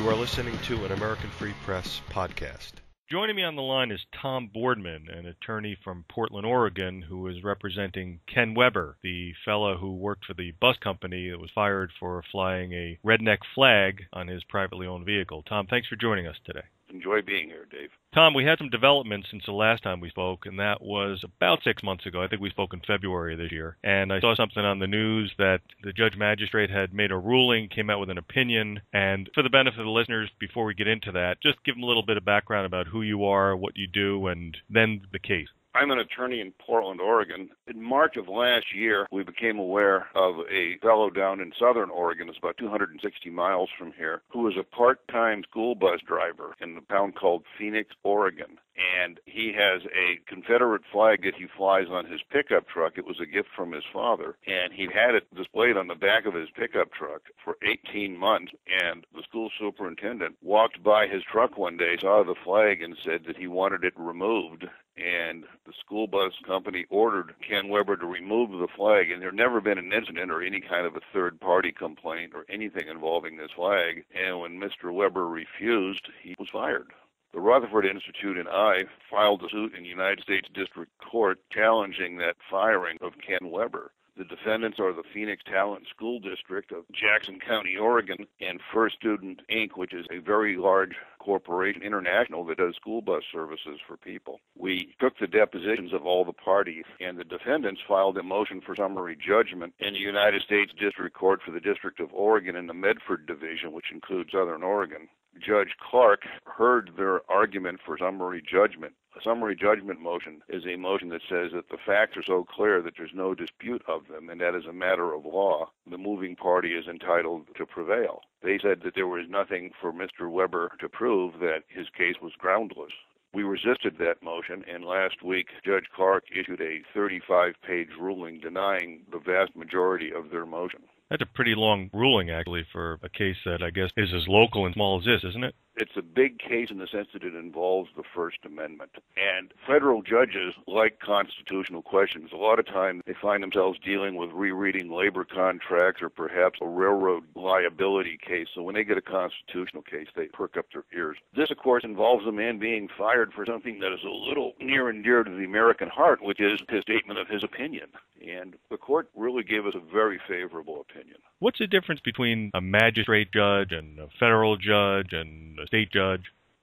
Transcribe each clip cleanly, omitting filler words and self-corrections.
You are listening to an American Free Press podcast. Joining me on the line is Tom Boardman, an attorney from Portland, Oregon, who is representing Ken Weber, the fellow who worked for the bus company that was fired for flying a redneck flag on his privately owned vehicle. Tom, thanks for joining us today. Enjoy being here, Dave. Tom, we had some developments since the last time we spoke, and that was about 6 months ago. I think we spoke in February of this year. And I saw something on the news that the judge magistrate had made a ruling, came out with an opinion. And for the benefit of the listeners, before we get into that, just give them a little bit of background about who you are, what you do, and then the case. I'm an attorney in Portland, Oregon. In March of last year, we became aware of a fellow down in southern Oregon, it's about 260 miles from here, who was a part-time school bus driver in a town called Phoenix, Oregon. And he has a Confederate flag that he flies on his pickup truck. It was a gift from his father. And he had it displayed on the back of his pickup truck for 18 months. And the school superintendent walked by his truck one day, saw the flag, and said that he wanted it removed. And the school bus company ordered Ken Weber to remove the flag, and there had never been an incident or any kind of a third-party complaint or anything involving this flag. And when Mr. Weber refused, he was fired. The Rutherford Institute and I filed a suit in the United States District Court challenging that firing of Ken Weber. The defendants are the Phoenix Talent School District of Jackson County, Oregon, and First Student, Inc., which is a very large corporation, international, that does school bus services for people. We took the depositions of all the parties, and the defendants filed a motion for summary judgment in the United States District Court for the District of Oregon in the Medford Division, which includes Southern Oregon. Judge Clark heard their argument for summary judgment. A summary judgment motion is a motion that says that the facts are so clear that there's no dispute of them, and that as a matter of law, the moving party is entitled to prevail. They said that there was nothing for Mr. Weber to prove that his case was groundless. We resisted that motion, and last week, Judge Clark issued a 35-page ruling denying the vast majority of their motion. That's a pretty long ruling, actually, for a case that I guess is as local and small as this, isn't it? It's a big case in the sense that it involves the First Amendment. And federal judges like constitutional questions. A lot of times they find themselves dealing with rereading labor contracts or perhaps a railroad liability case. So when they get a constitutional case, they perk up their ears. This, of course, involves a man being fired for something that is a little near and dear to the American heart, which is his statement of his opinion. And the court really gave us a very favorable opinion. What's the difference between a magistrate judge and a federal judge and a state judge?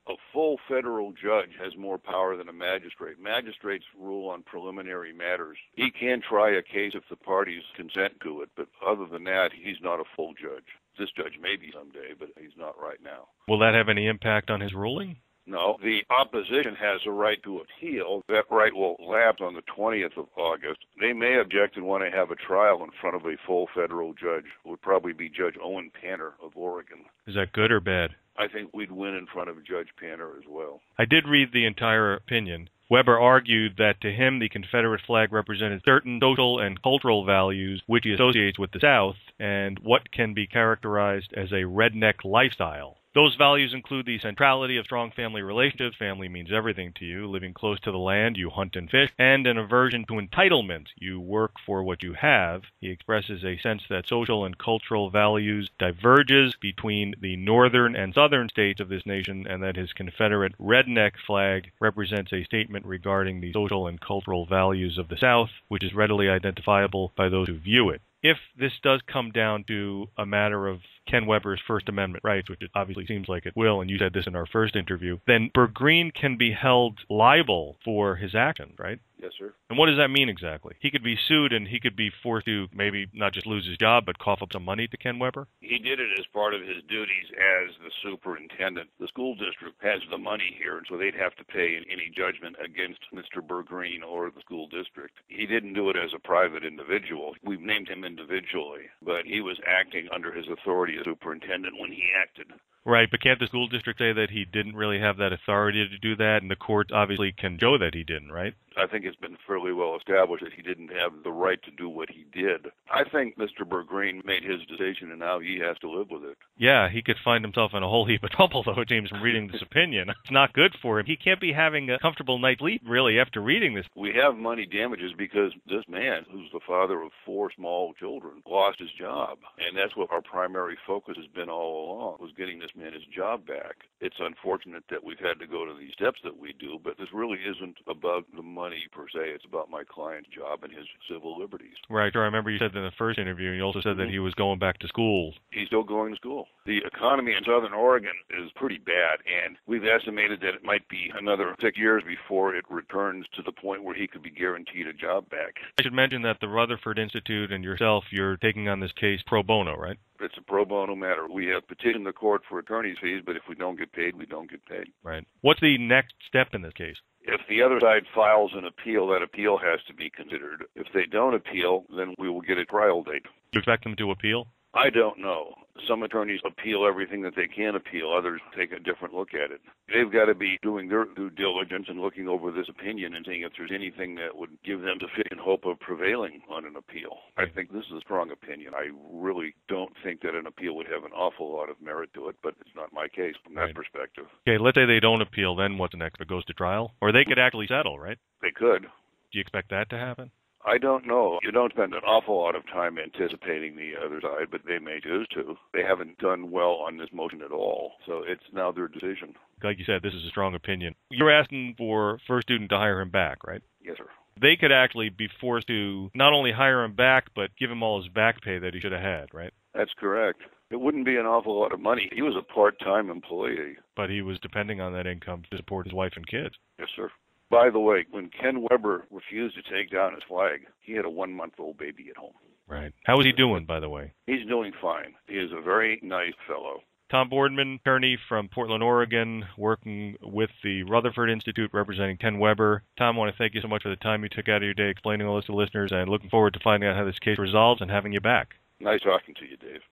A full federal judge has more power than a magistrate. Magistrates rule on preliminary matters. He can try a case if the parties consent to it, but other than that, he's not a full judge. This judge may be someday, but he's not right now. Will that have any impact on his ruling? No, the opposition has a right to appeal. That right will lapse on the 20th of August. They may object and want to have a trial in front of a full federal judge. It would probably be Judge Owen Panner of Oregon. Is that good or bad? I think we'd win in front of Judge Panner as well. I did read the entire opinion. Weber argued that to him the Confederate flag represented certain social and cultural values which he associates with the South and what can be characterized as a redneck lifestyle. Those values include the centrality of strong family relationships. Family means everything to you. Living close to the land, you hunt and fish. And an aversion to entitlement. You work for what you have. He expresses a sense that social and cultural values diverges between the northern and southern states of this nation, and that his Confederate redneck flag represents a statement regarding the social and cultural values of the South, which is readily identifiable by those who view it. If this does come down to a matter of Ken Weber's First Amendment rights, which it obviously seems like it will, and you said this in our first interview, then Bergreen can be held liable for his actions, right? Yes, sir. And what does that mean exactly? He could be sued and he could be forced to maybe not just lose his job, but cough up some money to Ken Weber? He did it as part of his duties as the superintendent. The school district has the money here, and so they'd have to pay any judgment against Mr. Bergreen or the school district. He didn't do it as a private individual. We've named him individually, but he was acting under his authority as superintendent when he acted. Right, but can't the school district say that he didn't really have that authority to do that, and the court obviously can show that he didn't, right? I think it's been fairly well established that he didn't have the right to do what he did. I think Mr. Bergreen made his decision, and now he has to live with it. Yeah, he could find himself in a whole heap of trouble, though, it seems, from reading this opinion. It's not good for him. He can't be having a comfortable night's sleep, really, after reading this. We have money damages because this man, who's the father of 4 small children, lost his job. And that's what our primary focus has been all along, was getting this man his job back. It's unfortunate that we've had to go to these steps that we do, but this really isn't about the money per se. It's about my client's job and his civil liberties. Right. I remember you said in the first interview, and you also said that he was going back to school. He's still going to school. The economy in Southern Oregon is pretty bad, and we've estimated that it might be another 6 years before it returns to the point where he could be guaranteed a job back. I should mention that the Rutherford Institute and yourself, you're taking on this case pro bono, right? It's a pro bono matter. We have petitioned the court for attorney's fees, but if we don't get paid, we don't get paid. Right. What's the next step in this case? If the other side files an appeal, that appeal has to be considered. If they don't appeal, then we will get a trial date. Do you expect them to appeal? I don't know. Some attorneys appeal everything that they can appeal. Others take a different look at it. They've got to be doing their due diligence and looking over this opinion and seeing if there's anything that would give them sufficient hope of prevailing on an appeal. I think this is a strong opinion. I really don't think that an appeal would have an awful lot of merit to it, but it's not my case from that perspective. Okay, let's say they don't appeal, then what's next? It goes to trial? Or they could actually settle, right? They could. Do you expect that to happen? I don't know. You don't spend an awful lot of time anticipating the other side, but they may choose to. They haven't done well on this motion at all, so it's now their decision. Like you said, this is a strong opinion. You're asking for First Student to hire him back, right? Yes, sir. They could actually be forced to not only hire him back, but give him all his back pay that he should have had, right? That's correct. It wouldn't be an awful lot of money. He was a part-time employee. But he was depending on that income to support his wife and kids. Yes, sir. By the way, when Ken Weber refused to take down his flag, he had a 1-month-old baby at home. Right. How is he doing, by the way? He's doing fine. He is a very nice fellow. Tom Boardman, attorney from Portland, Oregon, working with the Rutherford Institute, representing Ken Weber. Tom, I want to thank you so much for the time you took out of your day explaining all this to listeners, and looking forward to finding out how this case resolves and having you back. Nice talking to you, Dave.